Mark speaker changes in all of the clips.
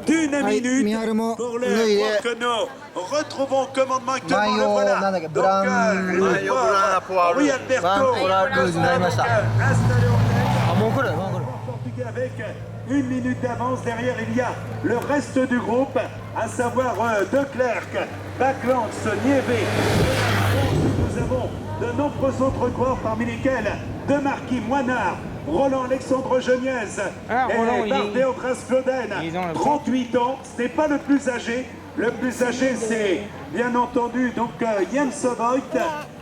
Speaker 1: d'une minute pour le voir que nous retrouvons au commandement actuellement. Le voilà. Donc, oui, Alberto portugais avec une minute d'avance. Derrière, il y a le reste du groupe, à savoir De Klerk, Backlands, Nieve. Nous avons de nombreux autres coureurs, parmi lesquels De Marquis, Moinard, Roland Alexandre Geniez et Bardé Otras Floden, 38 ans. Ce n'est pas le plus âgé. Le plus âgé, c'est bien entendu donc Jens Voigt,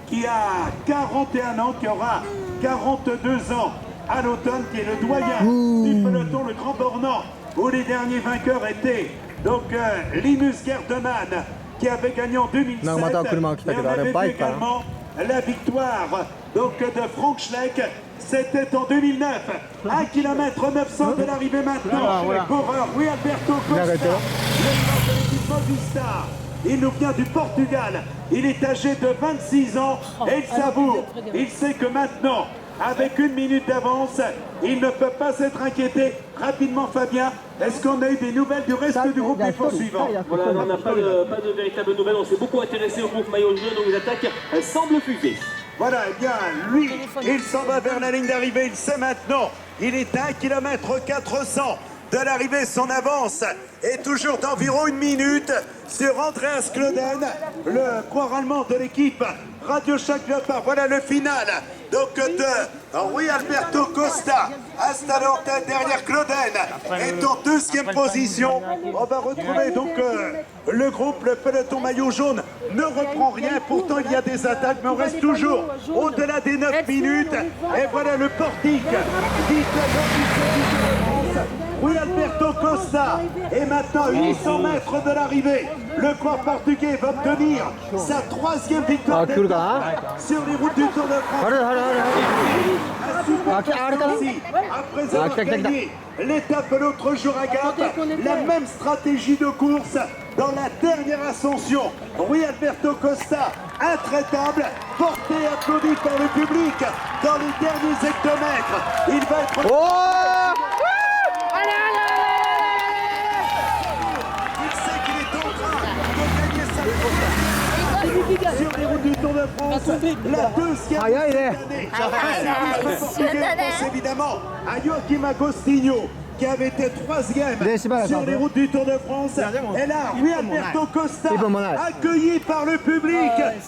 Speaker 1: qui a 41 ans, qui aura 42 ans à l'automne, qui est le doyen du peloton, le Grand Bornand, où les derniers vainqueurs étaient donc Linus Gerdemann, qui avait gagné en 2007, et on avait vu également la victoire donc de Frank Schleck. C'était en 2009, 1 km 900 de l'arrivée maintenant pour Rui Alberto Costa, le de l'équipe Movistar. Il nous vient du Portugal, il est âgé de 26 ans et il savoure. Il sait que maintenant, avec une minute d'avance, il ne peut pas s'être inquiété. Rapidement, Fabien, est-ce qu'on a eu des nouvelles du reste du groupe des poursuivants?
Speaker 2: Voilà, on n'a pas de véritables nouvelles. On s'est beaucoup intéressé au groupe maillot jaune, donc les attaques semblent fuser.
Speaker 1: Voilà, eh bien, lui, il s'en va vers la ligne d'arrivée, il sait maintenant. Il est à 1 km 400 de l'arrivée, son avance est toujours d'environ une minute sur Andreas Klöden, le coureur allemand de l'équipe Radio Shack Leopard. Voilà le final donc de Rui Alberto Costa, installé en tête derrière Klöden, est en deuxième position. On va retrouver donc le groupe, le peloton maillot jaune ne reprend rien, pourtant il y a des attaques, mais on reste toujours au-delà des 9 minutes. Et voilà le portique qui Rui Alberto Costa est maintenant à 800 mètres de l'arrivée. Le coureur portugais va obtenir sa 3e victoire sur les routes du Tour de France. Après avoir gagné l'étape l'autre jour à Gap, la même stratégie de course dans la dernière ascension. Rui Alberto Costa, intraitable, porté et applaudi par le public dans les derniers hectomètres. Il va être... Sur les routes du Tour de France, la deuxième année. Évidemment à Joaquim Agostinho, qui avait été 3e sur les routes du Tour de France. Et là, Rui Alberto Costa, accueilli par le public.